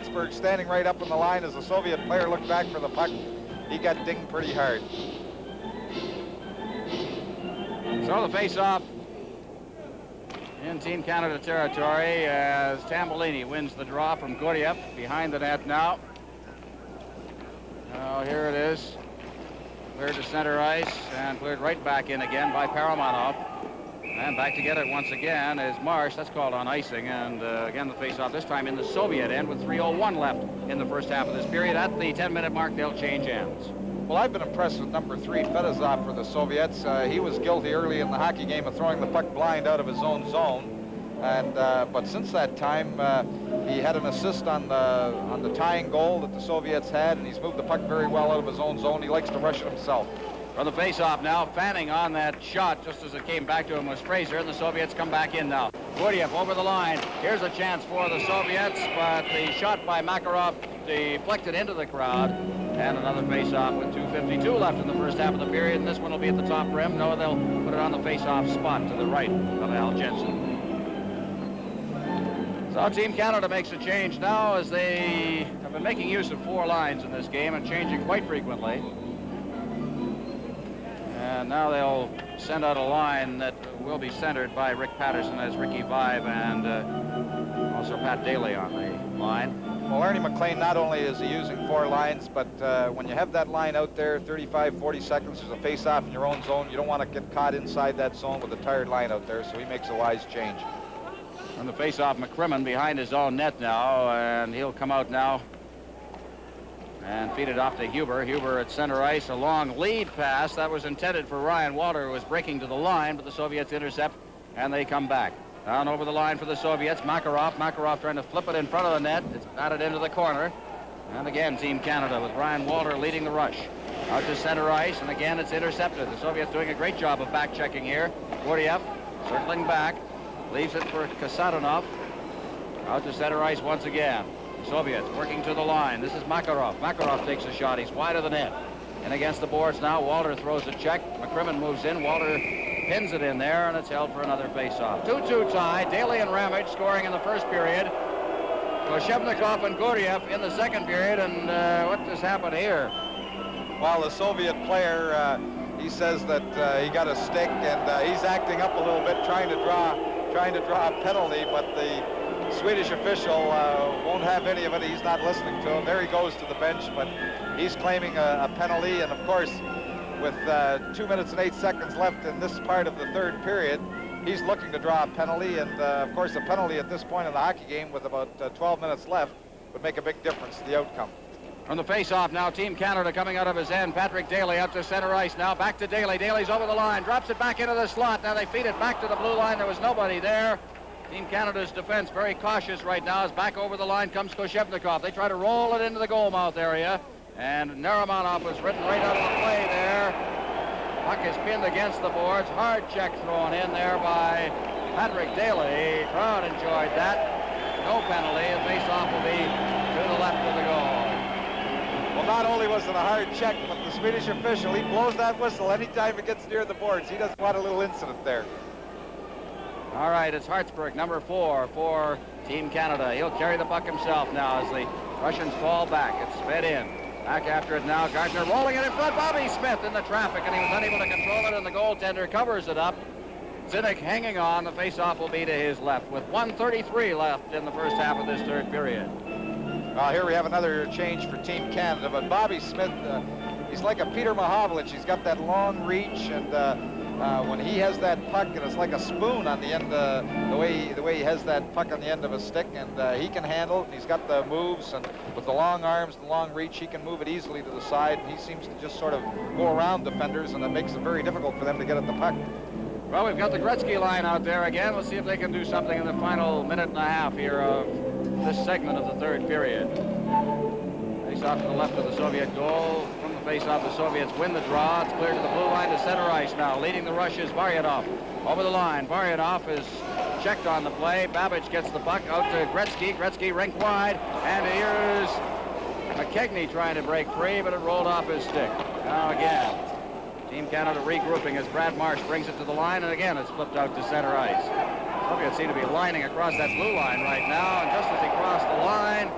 Hartsburg standing right up on the line as the Soviet player looked back for the puck. He got dinged pretty hard. So the face-off in Team Canada territory as Tambellini wins the draw from Gurdjieff behind the net now. Oh, here it is. Cleared to center ice and cleared right back in again by Paramanov. And back to get it once again is Marsh. That's called on icing. And again, the face-off this time in the Soviet end with 3:01 left in the first half of this period. At the 10-minute mark, they'll change ends. Well, I've been impressed with number 3, Fedosov, for the Soviets. He was guilty early in the hockey game of throwing the puck blind out of his own zone. And but since that time, he had an assist on the tying goal that the Soviets had, and he's moved the puck very well out of his own zone. He likes to rush it himself. From the face-off now, fanning on that shot just as it came back to him was Fraser, and the Soviets come back in now. Gurdjieff over the line. Here's a chance for the Soviets, but the shot by Makarov deflected into the crowd. And another face-off with 2:52 left in the first half of the period, and this one will be at the top rim. No, they'll put it on the face-off spot to the right of Al Jensen. So Team Canada makes a change now as they have been making use of 4 lines in this game and changing quite frequently. And now they'll send out a line that will be centered by Rick Patterson as Ricky Vibe and also Pat Daly on the line. Well, Ernie McLean, not only is he using 4 lines, but when you have that line out there, 35, 40 seconds, there's a face-off in your own zone. You don't want to get caught inside that zone with a tired line out there, so he makes a wise change. From the face-off, McCrimmon behind his own net now, and he'll come out now and feed it off to Huber. Huber at center ice, a long lead pass. That was intended for Ryan Walter, who was breaking to the line, but the Soviets intercept, and they come back. Down over the line for the Soviets, Makarov. Makarov trying to flip it in front of the net. It's batted into the corner. And again, Team Canada with Ryan Walter leading the rush. Out to center ice, and again, it's intercepted. The Soviets doing a great job of back-checking here. Gurdjieff circling back. Leaves it for Kasatonov. Out to center ice once again. Soviets working to the line. This is Makarov. Makarov takes a shot. He's wide of the net. And against the boards now, Walter throws a check. McCrimmon moves in. Walter pins it in there, and it's held for another face-off. 2-2 tie. Daly and Ramage scoring in the first period. Koshevnikov and Gurdjieff in the second period. And what has happened here? Well, the Soviet player, he says that he got a stick, and he's acting up a little bit, trying to draw a penalty, but the Swedish official won't have any of it. He's not listening to him. There he goes to the bench, but he's claiming a penalty. And of course, with 2 minutes and 8 seconds left in this part of the third period, he's looking to draw a penalty. And of course, a penalty at this point in the hockey game with about 12 minutes left would make a big difference to the outcome. From the face-off now, Team Canada coming out of his end. Patrick Daly up to center ice now. Back to Daly. Daly's over the line. Drops it back into the slot. Now they feed it back to the blue line. There was nobody there. Team Canada's defense very cautious right now as back over the line comes Koshevnikov. They try to roll it into the goal mouth area. And Naramanov was written right out of the play there. Puck is pinned against the boards. Hard check thrown in there by Patrick Daly. Crowd enjoyed that. No penalty. The face-off will be to the left of the goal. Well, not only was it a hard check, but the Swedish official, he blows that whistle anytime it gets near the boards. He doesn't want a little incident there. All right, it's Hartsburg, number 4 for Team Canada. He'll carry the puck himself now as the Russians fall back. It's fed in. Back after it now. Gardner rolling it in front. Bobby Smith in the traffic, and he was unable to control it, and the goaltender covers it up. Zinnik hanging on. The face-off will be to his left with 1:33 left in the first half of this third period. Here we have another change for Team Canada, but Bobby Smith, he's like a Peter Mahovlich. He's got that long reach, and when he has that puck, and it's like a spoon on the end, the way he has that puck on the end of a stick, and he can handle it. He's got the moves, and with the long arms, the long reach, he can move it easily to the side. And he seems to just sort of go around defenders, and it makes it very difficult for them to get at the puck. Well, we've got the Gretzky line out there again. Let's see if they can do something in the final minute and a half here of this segment of the third period. Face off to the left of the Soviet goal. From the face-off, the Soviets win the draw. It's cleared to the blue line to center ice now. Leading the rush is Varyanov. Over the line. Varyanov is checked on the play. Babbage gets the puck out to Gretzky. Gretzky rink wide. And here's McKegney trying to break free, but it rolled off his stick. Now again, Team Canada regrouping as Brad Marsh brings it to the line, and again it's flipped out to center ice. Soviets seem to be lining across that blue line right now, and just as he crossed the line,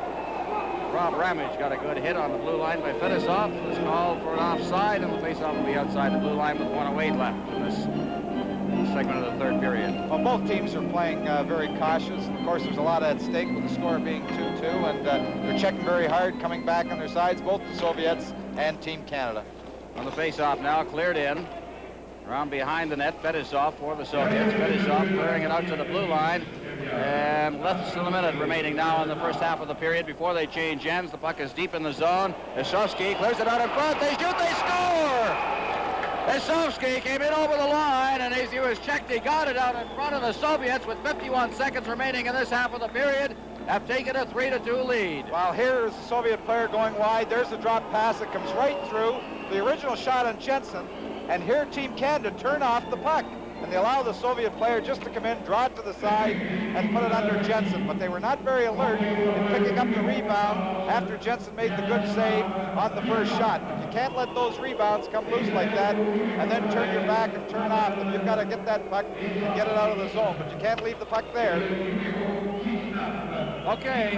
Rob Ramage got a good hit on the blue line by Fetisov. It was called for an offside, and the faceoff will be outside the blue line with 1:08 left in this segment of the third period. Well, both teams are playing very cautious. Of course, there's a lot at stake with the score being 2-2, and they're checking very hard, coming back on their sides, both the Soviets and Team Canada. On the faceoff now, cleared in. Around behind the net, Fetisov for the Soviets. Fetisov clearing it out to the blue line. And less than a minute remaining now in the first half of the period before they change ends. The puck is deep in the zone. Isovsky clears it out in front. They shoot, they score! Isovsky came in over the line, and as he was checked, he got it out in front of the Soviets with 51 seconds remaining in this half of the period. Have taken a 3-2 lead. Well, here's the Soviet player going wide. There's the drop pass that comes right through the original shot on Jensen. And here Team Canada turn off the puck. And they allow the Soviet player just to come in, draw it to the side, and put it under Jensen. But they were not very alert in picking up the rebound after Jensen made the good save on the first shot. You can't let those rebounds come loose like that and then turn your back and turn off them. You've got to get that puck and get it out of the zone, but you can't leave the puck there. Okay.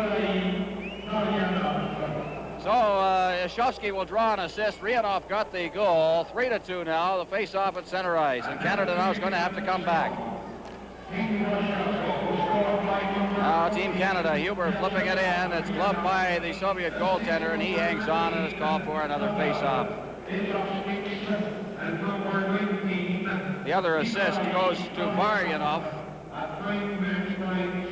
So Isovsky will draw an assist. Rianov got the goal. 3-2 now. The face-off at center ice, and Canada now is going to have to come back. Now Team Canada, Huber flipping it in. It's gloved by the Soviet goaltender, and he hangs on and is called for another face-off. The other assist goes to Varyanov.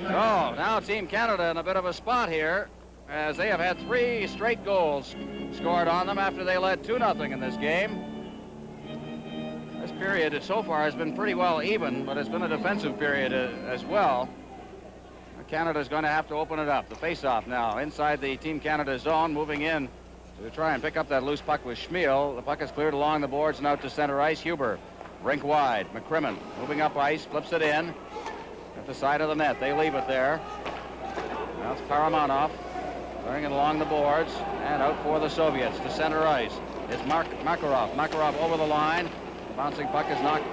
So now Team Canada in a bit of a spot here, as they have had 3 straight goals scored on them after they led 2-0 in this game. This period so far has been pretty well even, but it's been a defensive period as well. Canada's going to have to open it up. The face-off now inside the Team Canada zone, moving in to try and pick up that loose puck with Schmiel. The puck is cleared along the boards and out to center ice. Huber, rink wide. McCrimmon moving up ice, flips it in at the side of the net. They leave it there. Now it's Paramanov. Throwing it along the boards and out for the Soviets to center ice. It's Makarov. Makarov over the line. The bouncing puck is knocked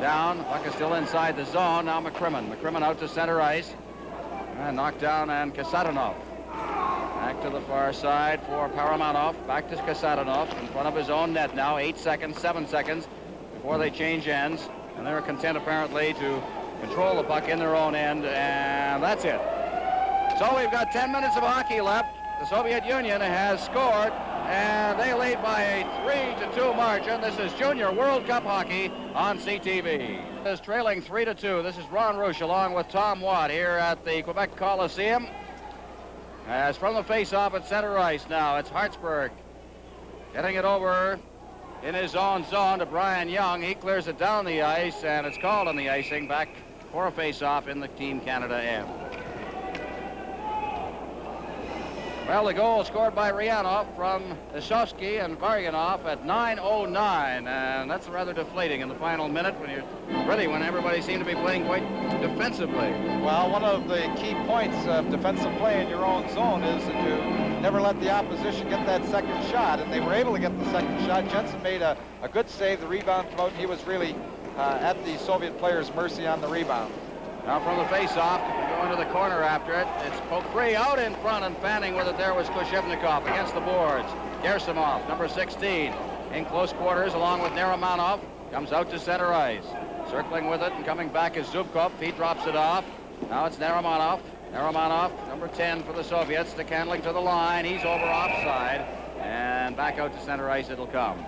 down. The puck is still inside the zone. Now McCrimmon. McCrimmon out to center ice. And knocked down, and Kasatonov. Back to the far side for Paramanov. Back to Kasatonov in front of his own net now. 8 seconds, 7 seconds before they change ends. And they're content apparently to control the puck in their own end. And that's it. So we've got 10 minutes of hockey left. The Soviet Union has scored, and they lead by a 3-2 margin. This is Junior World Cup hockey on CTV. Is trailing 3-2. This is Ron Roush along with Tom Watt here at the Quebec Coliseum. As from the face-off at center ice now, it's Hartsburg getting it over in his own zone to Brian Young. He clears it down the ice, and it's called on the icing back for a face-off in the Team Canada end. Well, the goal scored by Rianov from Isovsky and Varyanov at 9:09, and that's rather deflating in the final minute when everybody seemed to be playing quite defensively. Well, one of the key points of defensive play in your own zone is that you never let the opposition get that second shot, and they were able to get the second shot. Jensen made a good save. The rebound came out, and he was really at the Soviet player's mercy on the rebound. Now from the face-off, going to the corner after it. It's Kokri out in front, and fanning with it there was Koshevnikov against the boards. Gersimov, number 16, in close quarters along with Nerimanov. Comes out to center ice. Circling with it and coming back is Zubkov. He drops it off. Now it's Nerimanov. Nerimanov, number 10 for the Soviets, handling to the line. He's over offside, and back out to center ice it'll come.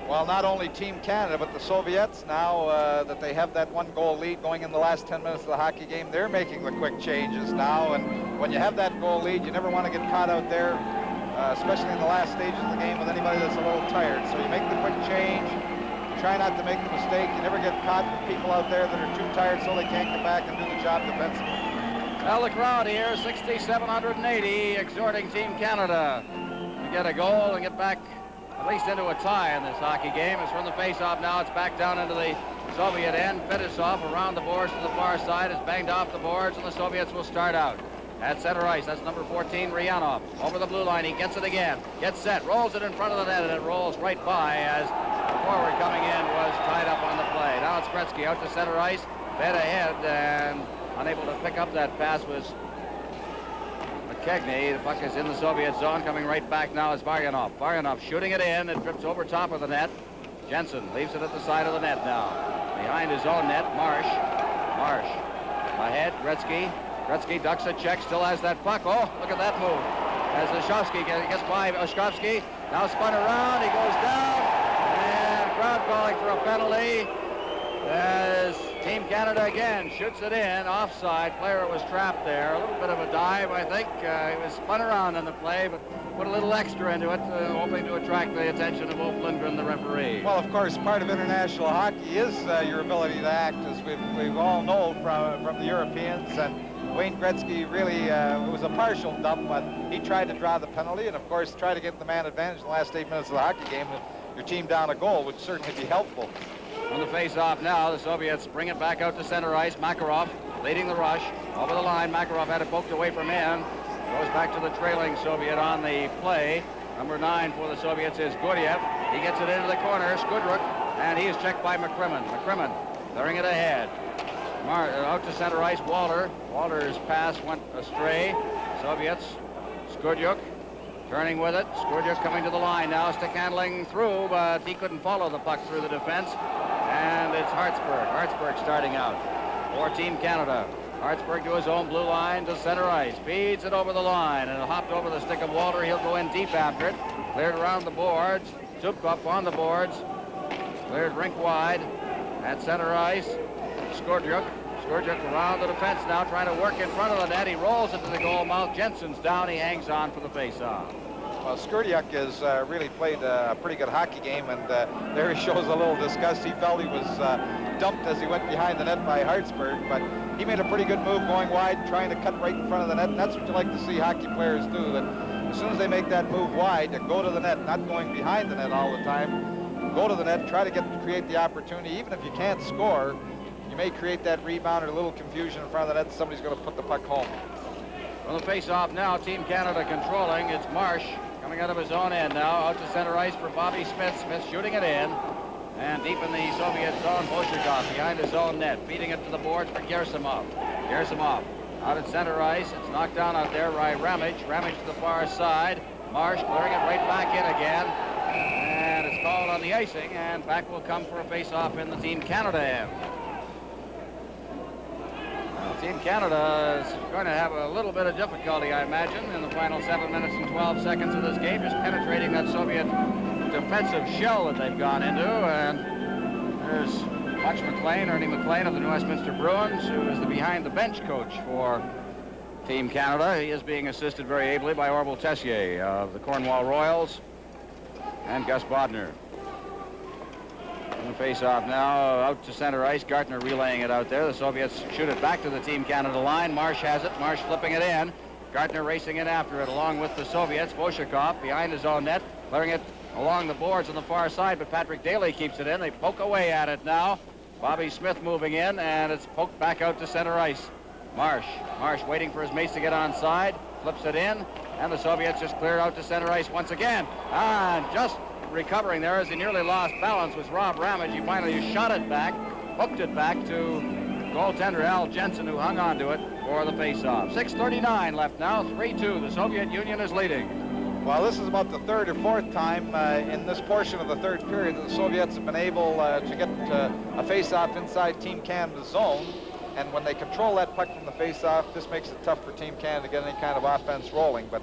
Well, not only Team Canada, but the Soviets, now that they have that 1-goal lead going in the last 10 minutes of the hockey game, they're making the quick changes now. And when you have that goal lead, you never want to get caught out there, especially in the last stages of the game with anybody that's a little tired. So you make the quick change. You try not to make the mistake. You never get caught with people out there that are too tired so they can't get back and do the job defensively. Well, the crowd here, 6,780, exhorting Team Canada to get a goal and get back at least into a tie in this hockey game. It's from the face-off now. It's back down into the Soviet end. Fetisov around the boards to the far side is banged off the boards, and the Soviets will start out. At center ice, that's number 14, Rianov. Over the blue line, he gets it again. Gets set, rolls it in front of the net, and it rolls right by as the forward coming in was tied up on the play. Now it's Gretzky out to center ice, fed ahead, and unable to pick up that pass was McKegney. The puck is in the Soviet zone. Coming right back now is Varyanov. Varyanov shooting it in. It trips over top of the net. Jensen leaves it at the side of the net now. Behind his own net, Marsh. Marsh. Ahead, Gretzky. Gretzky ducks a check, still has that puck. Oh, look at that move. As Oshkovsky gets by Oshkovsky. Now spun around, he goes down. And crowd calling for a penalty. As Team Canada again shoots it in, offside. Player was trapped there. A little bit of a dive, I think. He was spun around in the play, but put a little extra into it, hoping to attract the attention of Wolf Lindgren, the referee. Well, of course, part of international hockey is your ability to act, as we've all known from the Europeans. And Wayne Gretzky really it was a partial dump, but he tried to draw the penalty, and of course, try to get the man advantage in the last 8 minutes of the hockey game. Your team down a goal would certainly be helpful. On the face-off now, the Soviets bring it back out to center ice. Makarov leading the rush. Over the line, Makarov had it poked away from in. Goes back to the trailing Soviet on the play. Number 9 for the Soviets is Gurdjieff. He gets it into the corner, Skudruk, and he is checked by McCrimmon. McCrimmon clearing it ahead. Out to center ice, Walter. Walter's pass went astray. Soviets, Skudruk turning with it. Skudruk coming to the line now, stick handling through, but he couldn't follow the puck through the defense. And it's Hartsburg. Hartsburg starting out for Team Canada. Hartsburg to his own blue line to center ice. Feeds it over the line and it hopped over the stick of Walter. He'll go in deep after it. Cleared around the boards. Zubkov on the boards. Cleared rink wide at center ice. Skudruk. Skudruk around the defense now, trying to work in front of the net. He rolls it to the goal mouth. Jensen's down. He hangs on for the face-off. Well, Skurdjieff has really played a pretty good hockey game, and there he shows a little disgust. He felt he was dumped as he went behind the net by Hartsburg, but he made a pretty good move going wide, trying to cut right in front of the net, and that's what you like to see hockey players do, that as soon as they make that move wide, to go to the net, not going behind the net all the time, go to the net, try to create the opportunity. Even if you can't score, you may create that rebound or a little confusion in front of the net, somebody's going to put the puck home. From the face-off now, Team Canada controlling. It's Marsh coming out of his own end now, out to center ice for Bobby Smith. Smith shooting it in. And deep in the Soviet zone, Bolshakov behind his own net, feeding it to the boards for Gersimov. Gersimov out at center ice. It's knocked down out there by Ramage. Ramage to the far side. Marsh clearing it right back in again. And it's called on the icing, and back will come for a face-off in the Team Canada end. Team Canada is going to have a little bit of difficulty, I imagine, in the final 7 minutes and 12 seconds of this game, just penetrating that Soviet defensive shell that they've gone into. And there's Hutch McLean, Ernie McLean of the New Westminster Bruins, who is the behind-the-bench coach for Team Canada. He is being assisted very ably by Orville Tessier of the Cornwall Royals and Gus Bodner. The face-off now, out to center ice. Gartner relaying it out there. The Soviets shoot it back to the Team Canada line. Marsh has it. Marsh flipping it in. Gartner racing in after it along with the Soviets. Bolshakov behind his own net, clearing it along the boards on the far side, but Patrick Daly keeps it in. They poke away at it now. Bobby Smith moving in, and it's poked back out to center ice. Marsh waiting for his mates to get on side, flips it in, and the Soviets just cleared out to center ice once again. And just recovering there as he nearly lost balance was Rob Ramage. He finally shot it back, hooked it back to goaltender Al Jensen, who hung on to it for the face-off. 6:39 left now, 3-2. The Soviet Union is leading. Well, this is about the third or fourth time in this portion of the third period that the Soviets have been able to get a face-off inside Team Canada's zone. And when they control that puck from the face-off, this makes it tough for Team Canada to get any kind of offense rolling. But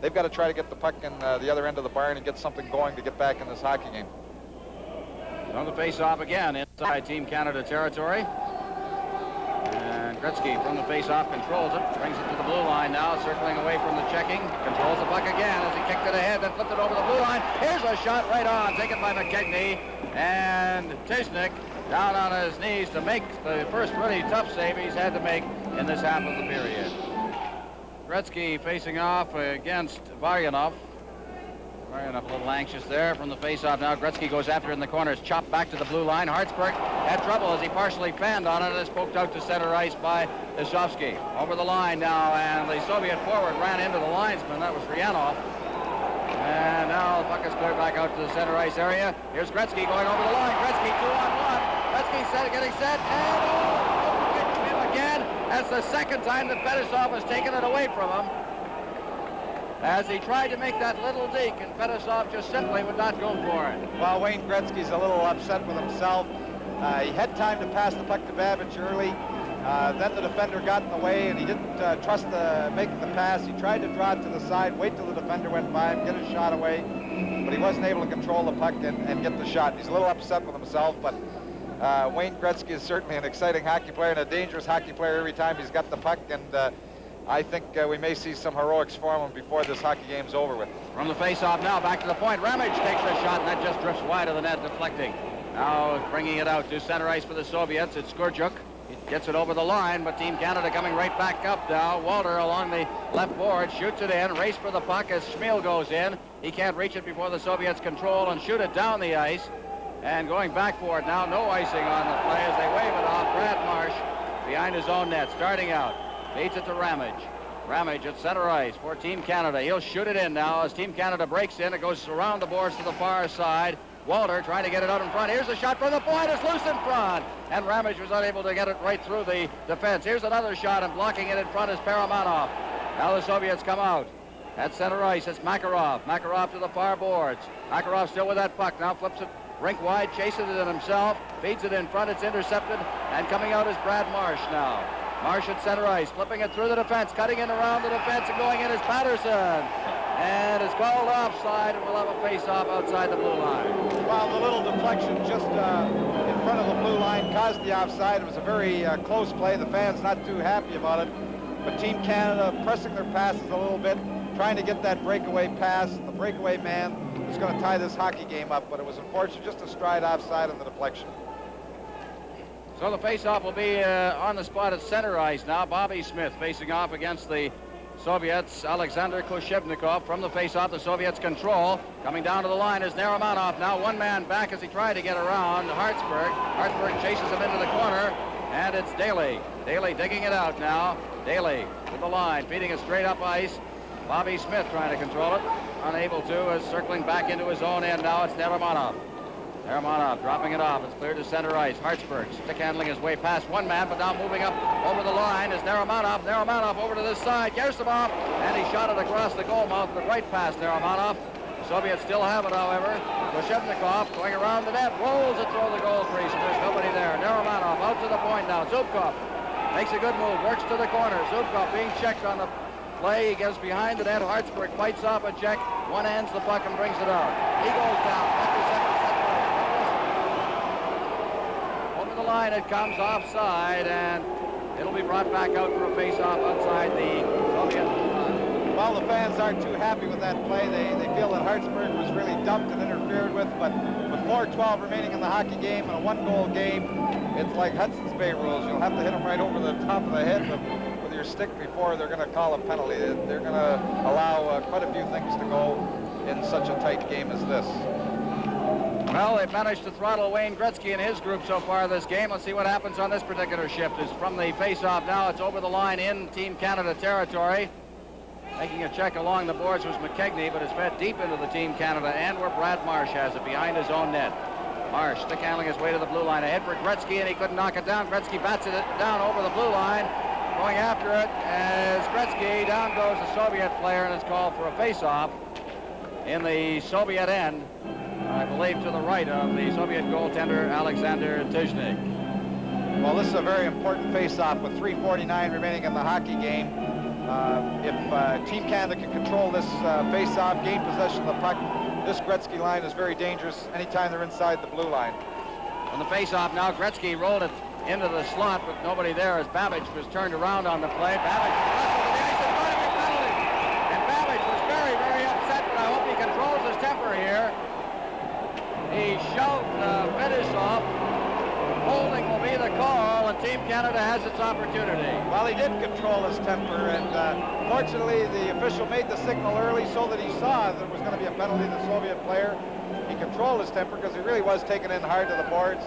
they've got to try to get the puck in the other end of the barn and get something going to get back in this hockey game. On the face-off again inside Team Canada territory. And Gretzky from the face-off controls it, brings it to the blue line now, circling away from the checking, controls the puck again as he kicked it ahead, then flipped it over the blue line. Here's a shot right on, taken by McKegney, and Tishnik down on his knees to make the first really tough save he's had to make in this half of the period. Gretzky facing off against Varyanov. Varyanov a little anxious there from the face-off now. Gretzky goes after it in the corner. It's chopped back to the blue line. Hartsburg had trouble as he partially fanned on it. It's poked out to center ice by Oshkovsky. Over the line now, and the Soviet forward ran into the linesman. That was Ryanov. And now the puck is cleared back out to the center ice area. Here's Gretzky going over the line. Gretzky 2-on-1. Gretzky getting set, and him again. That's the second time that Fedosov has taken it away from him. as he tried to make that little deke, and Fetisov just simply would not go for it. Well, Wayne Gretzky's a little upset with himself. He had time to pass the puck to Babbage early. Then the defender got in the way, and he didn't trust making the pass. He tried to draw it to the side, wait till the defender went by him, get his shot away, but he wasn't able to control the puck and get the shot. He's a little upset with himself, but Wayne Gretzky is certainly an exciting hockey player and a dangerous hockey player every time he's got the puck, and I think we may see some heroics for him before this hockey game's over with. From the face-off now, back to the point. Ramage takes a shot, and that just drifts wide of the net, deflecting. Now bringing it out to center ice for the Soviets. It's Skurchuk. He gets it over the line, but Team Canada coming right back up now. Walter along the left board, shoots it in, race for the puck as Schmiel goes in. He can't reach it before the Soviets control and shoot it down the ice. And going back for it now, no icing on the play as they wave it off. Brad Marsh behind his own net, starting out. Feeds it to Ramage. Ramage at center ice for Team Canada. He'll shoot it in now as Team Canada breaks in. It goes around the boards to the far side. Walter trying to get it out in front. Here's a shot from the point. It's loose in front. And Ramage was unable to get it right through the defense. Here's another shot, and blocking it in front is Paramanov. Now the Soviets come out. At center ice, it's Makarov. Makarov to the far boards. Makarov still with that puck. Now flips it rink wide, chases it in himself, feeds it in front. It's intercepted, and coming out is Brad Marsh now. Marsh at center ice, flipping it through the defense, cutting in around the defense, and going in is Patterson. And it's called offside, and we'll have a face-off outside the blue line. Well, the little deflection just in front of the blue line caused the offside. It was a very close play. The fans not too happy about it. But Team Canada pressing their passes a little bit, trying to get that breakaway pass. The breakaway man was going to tie this hockey game up, but it was unfortunate, just a stride offside on the deflection. So the face-off will be on the spot at center ice now. Bobby Smith facing off against the Soviets. Alexander Koshevnikov from the face-off. The Soviets control. Coming down to the line is Naramanov. Now one man back as he tried to get around Hartsburg. Hartsburg chases him into the corner, and it's Daly. Daly digging it out now. Daly with the line, feeding it straight up ice. Bobby Smith trying to control it. Unable to, is circling back into his own end now. It's Naramanov. Naramanov dropping it off. It's cleared to center ice. Hartsburg stick handling his way past one man, but now moving up over the line is Naramanov. Naramanov over to this side. Gersimov, and he shot it across the goal mouth, but right past Naramanov. The Soviets still have it, however. Koshevnikov going around the net, rolls it through the goal crease, and there's nobody there. Naramanov out to the point now. Zubkov makes a good move, works to the corner. Zubkov being checked on the play. He gets behind the net. Hartsburg fights off a check. One hands the puck and brings it out. He goes down. Line, it comes offside, and it'll be brought back out for a face-off outside the Soviet line. Well, the fans aren't too happy with that play. They feel that Hartsburg was really dumped and interfered with, but with 4:12 remaining in the hockey game and a one-goal game, it's like Hudson's Bay rules. You'll have to hit them right over the top of the head with your stick before they're going to call a penalty. They're going to allow quite a few things to go in such a tight game as this. Well, they've managed to throttle Wayne Gretzky and his group so far this game. Let's see what happens on this particular shift. It's from the face-off now. It's over the line in Team Canada territory. Making a check along the boards was McKegney, but it's fed deep into the Team Canada end where Brad Marsh has it behind his own net. Marsh stick handling his way to the blue line ahead for Gretzky, and he couldn't knock it down. Gretzky bats it down over the blue line. Going after it as Gretzky, down goes the Soviet player, and it's called for a face-off in the Soviet end. I believe to the right of the Soviet goaltender, Alexander Tizhnik. Well, this is a very important face-off with 3:49 remaining in the hockey game. If Team Canada can control this face-off, gain possession of the puck, this Gretzky line is very dangerous anytime they're inside the blue line. On the face-off now, Gretzky rolled it into the slot with nobody there as Babbage was turned around on the play. Babbage wrestled to the ice in front of him, penalty. And Babbage was very, very upset, but I hope he controls his temper here. He shoved Fetisov. Holding will be the call, and Team Canada has its opportunity. Well, he did control his temper, and fortunately the official made the signal early so that he saw there was going to be a penalty to the Soviet player. He controlled his temper because he really was taken in hard to the boards.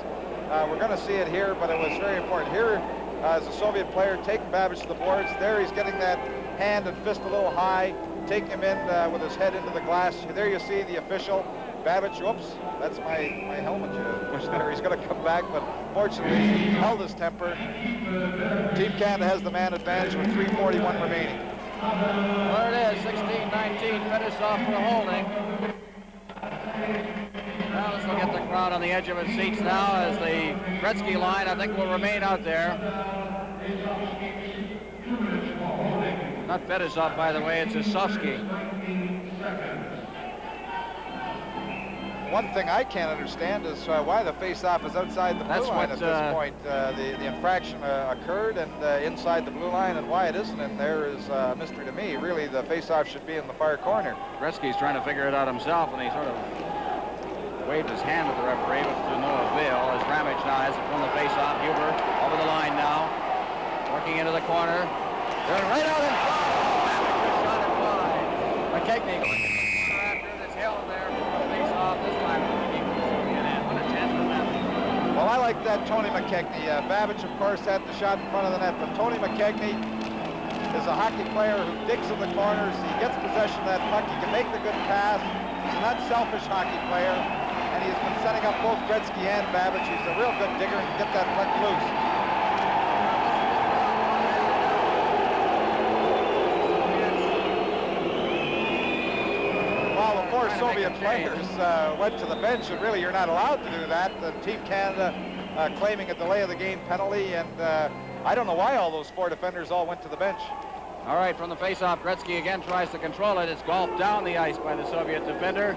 We're going to see it here, but it was very important. Here is the Soviet player taking Babbage to the boards. There he's getting that hand and fist a little high, taking him in with his head into the glass. There you see the official. Babbage, oops, that's my helmet you pushed there. He's going to come back, but fortunately he held his temper. Team Canada has the man advantage with 3:41 remaining. There it is, 16-19 Fedosov for holding. Now this will get the crowd on the edge of its seats now as the Gretzky line, I think, will remain out there. Not Fedosov, by the way, it's Osofsky. One thing I can't understand is why the face-off is outside the blue line at this point. The infraction occurred and inside the blue line, and why it isn't in there is a mystery to me. Really, the face-off should be in the far corner. Gretzky's trying to figure it out himself, and he sort of waved his hand at the referee, but to no avail, as Ramage now has it from the face-off. Huber over the line now, working into the corner. They're right out in front. Ramage just shot it wide. McKechnie going in the corner after this hill there for the face-off. This time for the keeper of the Soviet end. What a chance for Ramage. Well, I like that Tony McKechnie. Babbage, of course, had the shot in front of the net, but Tony McKechnie is a hockey player who digs in the corners. He gets possession of that puck. He can make the good pass. He's an unselfish hockey player, and he's been setting up both Gretzky and Babbage. He's a real good digger and can get that puck loose. Well, the four Soviet players went to the bench, and really you're not allowed to do that. The Team Canada claiming a delay of the game penalty, and I don't know why all those four defenders all went to the bench. All right, from the face-off, Gretzky again tries to control it. It's golfed down the ice by the Soviet defender.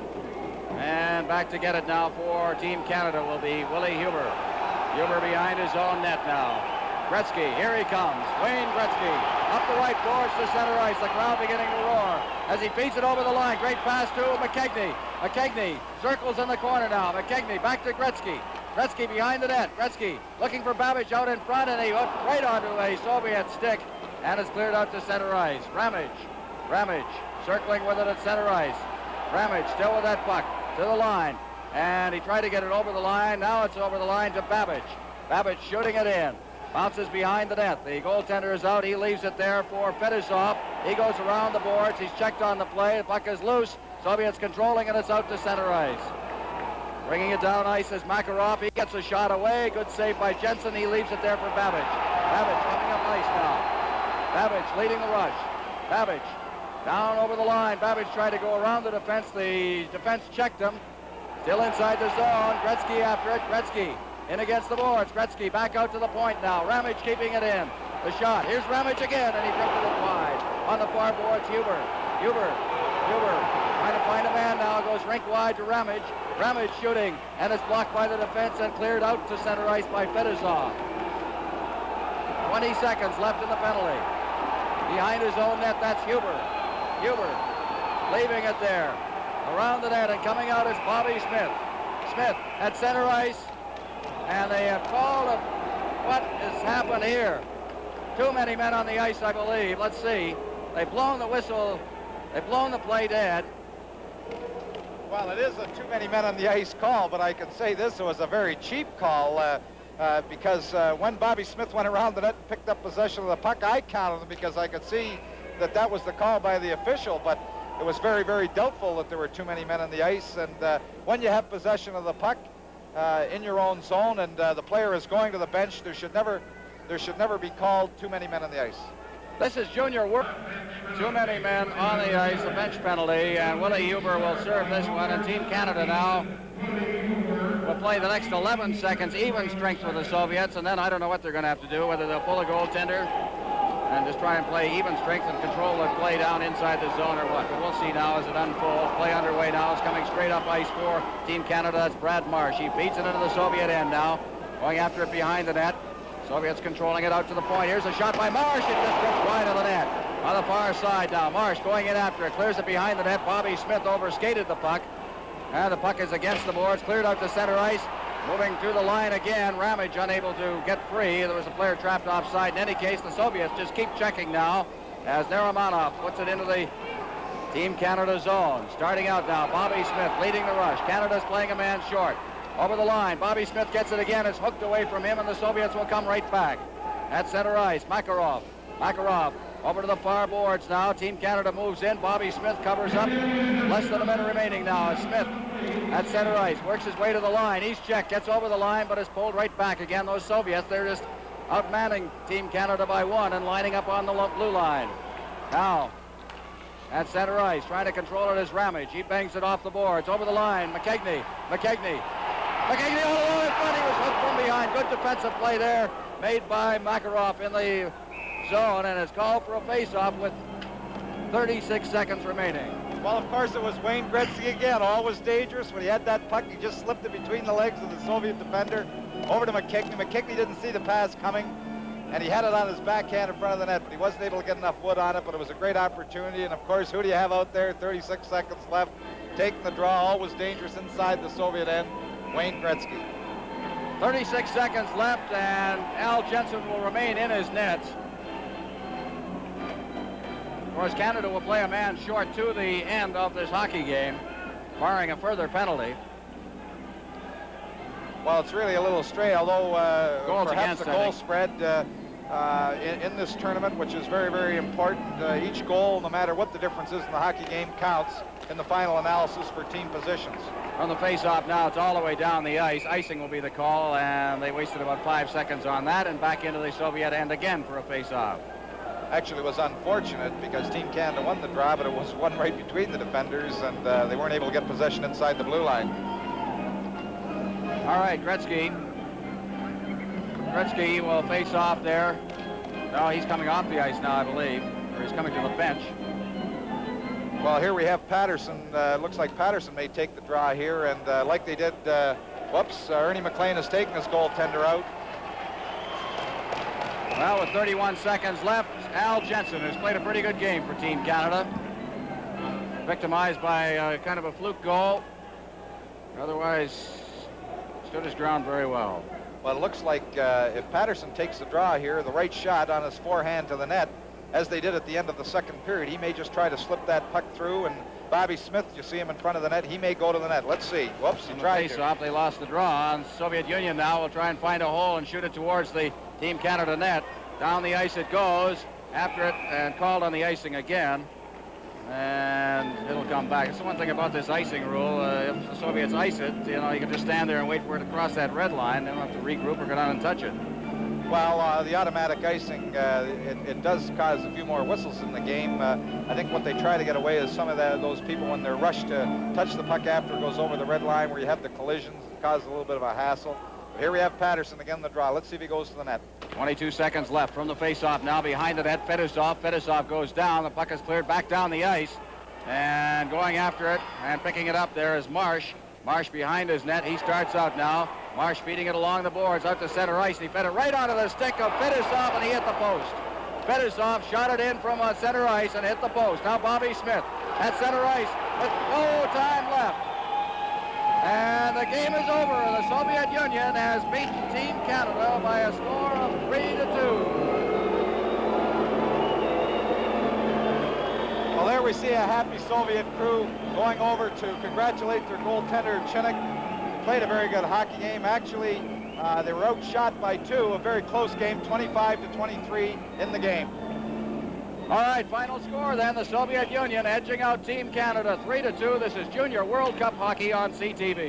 And back to get it now for Team Canada will be Willie Huber. Huber behind his own net now. Gretzky, here he comes. Wayne Gretzky, up the right boards to center ice. The crowd beginning to roar as he feeds it over the line. Great pass to McKechnie. McKechnie circles in the corner now. McKechnie back to Gretzky. Gretzky behind the net. Gretzky looking for Babbage out in front, and he went right onto a Soviet stick, and it's cleared out to center ice. Ramage circling with it at center ice. Ramage still with that puck to the line, and he tried to get it over the line. Now it's over the line to Babbage. Babbage shooting it in. Bounces behind the net. The goaltender is out. He leaves it there for Fedosov. He goes around the boards. He's checked on the play. The puck is loose. Soviets controlling, and it's out to center ice. Bringing it down ice is Makarov. He gets a shot away. Good save by Jensen. He leaves it there for Babbage. Babbage coming up ice now. Babbage leading the rush. Babbage down over the line. Babbage tried to go around the defense. The defense checked him. Still inside the zone. Gretzky after it. Gretzky in against the boards. Gretzky back out to the point now. Ramage keeping it in. The shot. Here's Ramage again, and he drifted it wide. On the far boards, Huber. Trying to find a man now. Goes rink wide to Ramage. Ramage shooting, and it's blocked by the defense and cleared out to center ice by Fedosov. 20 seconds left in the penalty. Behind his own net, that's Huber. Leaving it there. Around the net, and coming out is Bobby Smith. Smith at center ice. And they have called what has happened here. Too many men on the ice, I believe. Let's see. They've blown the whistle. They've blown the play dead. Well, it is a too many men on the ice call, but I can say this, it was a very cheap call because when Bobby Smith went around the net and picked up possession of the puck, I counted them because I could see that that was the call by the official, but it was very, very doubtful that there were too many men on the ice. And when you have possession of the puck, in your own zone, and the player is going to the bench, there should never be called too many men on the ice. This is junior work. Too many men on the ice, a bench penalty, and Willie Huber will serve this one. And Team Canada now will play the next 11 seconds even strength with the Soviets, and then I don't know what they're going to have to do, whether they'll pull a goaltender and just try and play even strength and control the play down inside the zone or what. But we'll see now as it unfolds. Play underway now. It's coming straight up ice for Team Canada. That's Brad Marsh. He feeds it into the Soviet end now. Going after it behind the net. Soviets controlling it out to the point. Here's a shot by Marsh. It just drifts wide of the net. On the far side now. Marsh going in after it. Clears it behind the net. Bobby Smith overskated the puck. And the puck is against the boards. Cleared out to center ice. Moving through the line again. Ramage unable to get free. There was a player trapped offside. In any case, the Soviets just keep checking now as Nerimanov puts it into the Team Canada zone. Starting out now, Bobby Smith leading the rush. Canada's playing a man short. Over the line, Bobby Smith gets it again. It's hooked away from him, and the Soviets will come right back. At center ice, Makarov over to the far boards now. Team Canada moves in. Bobby Smith covers up. Less than a minute remaining now. As Smith at center ice works his way to the line. He's checked, gets over the line, but is pulled right back again. Those Soviets, they're just outmanning Team Canada by one and lining up on the blue line. Now, at center ice. Trying to control it is Ramage. He bangs it off the boards. Over the line. McKegney all alone in front. He was hooked from behind. Good defensive play there made by Makarov in the zone, and it's called for a face-off with 36 seconds remaining. Well, of course, it was Wayne Gretzky again. Always dangerous. When he had that puck, he just slipped it between the legs of the Soviet defender. Over to McKegney. McKegney didn't see the pass coming, and he had it on his backhand in front of the net, but he wasn't able to get enough wood on it, but it was a great opportunity. And, of course, who do you have out there? 36 seconds left. Taking the draw, always dangerous inside the Soviet end. Wayne Gretzky. 36 seconds left, and Al Jensen will remain in his net. Of course, Canada will play a man short to the end of this hockey game, barring a further penalty. Well, it's really a little stray, although perhaps against, the goal spread in this tournament, which is very, very important. Each goal, no matter what the difference is in the hockey game, counts in the final analysis for team positions. From the face-off now, it's all the way down the ice. Icing will be the call, and they wasted about 5 seconds on that, and back into the Soviet end again for a face-off. Actually, it was unfortunate because Team Canada won the draw, but it was one right between the defenders, and they weren't able to get possession inside the blue line. All right, Gretzky will face off there. No, he's coming off the ice now, I believe, or he's coming to the bench. Well, here we have Patterson. Looks like Patterson may take the draw here, and like they did, Ernie McLean has taken his goaltender out. Well, with 31 seconds left, Al Jensen has played a pretty good game for Team Canada. Victimized by kind of a fluke goal. Otherwise, stood his ground very well. Well, it looks like if Patterson takes the draw here, the right shot on his forehand to the net, as they did at the end of the second period, he may just try to slip that puck through, and Bobby Smith, you see him in front of the net, he may go to the net. Let's see. Whoops, he tried to. Face-off, they lost the draw, and Soviet Union now will try and find a hole and shoot it towards the Team Canada net. Down the ice it goes, after it, and called on the icing again. And it'll come back. It's the one thing about this icing rule. If the Soviets ice it, you know, you can just stand there and wait for it to cross that red line. They don't have to regroup or go down and touch it. Well, the automatic icing, it does cause a few more whistles in the game. I think what they try to get away is some of those people when they're rushed to touch the puck after it goes over the red line, where you have the collisions, it causes a little bit of a hassle. But here we have Patterson again in the draw. Let's see if he goes to the net. 22 seconds left from the face-off now. Behind the net, Fedosov. Fedosov goes down. The puck is cleared back down the ice. And going after it and picking it up there is Marsh. Marsh behind his net. He starts out now. Marsh feeding it along the boards out to center ice. He fed it right onto the stick of Fedosov, and he hit the post. Fedosov shot it in from center ice and hit the post. Now Bobby Smith at center ice with no time left. And the game is over. The Soviet Union has beaten Team Canada by a score of 3-2. Well, there we see a happy Soviet crew going over to congratulate their goaltender, Chinnik. They played a very good hockey game. Actually, they were outshot by 2, a very close game, 25-23 in the game. All right, final score then. The Soviet Union edging out Team Canada 3-2. This is Junior World Cup Hockey on CTV.